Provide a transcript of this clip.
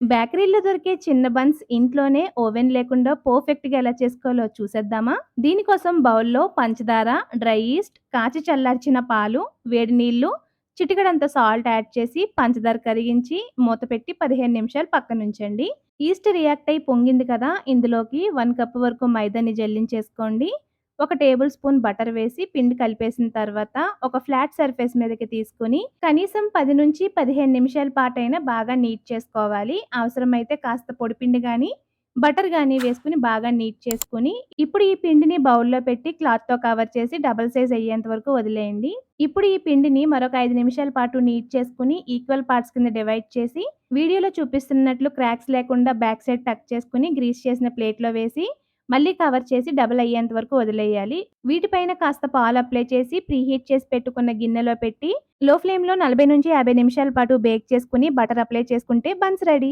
బేకరీలో దొరికే చిన్న బన్స్ ఇంట్లోనే ఓవెన్ లేకుండా పర్ఫెక్ట్‌గా ఎలా చేసుకోవాలో చూసేద్దామా? దీనికోసం బౌల్‌లో పంచదార, డ్రై ఈస్ట్, కాచి చల్లార్చిన పాలు, వేడి నీళ్లు, చిటికెడంత సాల్ట్ యాడ్ చేసి పంచదార కరిగించి మూత పెట్టి 15 నిమిషాలు పక్కనుంచండి. ఈస్ట్ రియాక్ట్ అయ్యి పొంగింది కదా! ఇందులోకి 1 కప్ వరకు మైదాని జల్లించేసుకోండి. ఒక టేబుల్ స్పూన్ బటర్ వేసి పిండి కలిపేసిన తర్వాత ఒక ఫ్లాట్ సర్ఫేస్ మీదకి తీసుకొని కనీసం 10-15 నిమిషాల పాటైనా బాగా నీట్ చేసుకోవాలి. అవసరమైతే కాస్త పొడిపిండి గానీ, బటర్ గానీ వేసుకొని బాగా నీట్ చేసుకొని, ఇప్పుడు ఈ పిండిని బౌల్‌లో పెట్టి క్లాత్‌తో కవర్ చేసి డబుల్ సైజ్ అయ్యేంత వరకు వదిలేయండి. ఇప్పుడు ఈ పిండిని మరొక 5 నిమిషాల పాటు నీట్ చేసుకొని ఈక్వల్ పార్ట్స్ కింద డివైడ్ చేసి, వీడియోలో చూపిస్తున్నట్లు క్రాక్స్ లేకుండా బ్యాక్ సైడ్ టక్ చేసుకొని గ్రీస్ చేసిన ప్లేట్‌లో వేసి మళ్ళీ కవర్ చేసి డబుల్ అయ్యేంత వరకు వదిలేయాలి. వీటిపైన కాస్త పాలు అప్లై చేసి ప్రీహీట్ చేసి పెట్టుకున్న గిన్నెలో పెట్టి లో ఫ్లేమ్‌లో 40-50 నిమిషాల పాటు బేక్ చేసుకొని బటర్ అప్లై చేసుకుంటే బన్స్ రెడీ.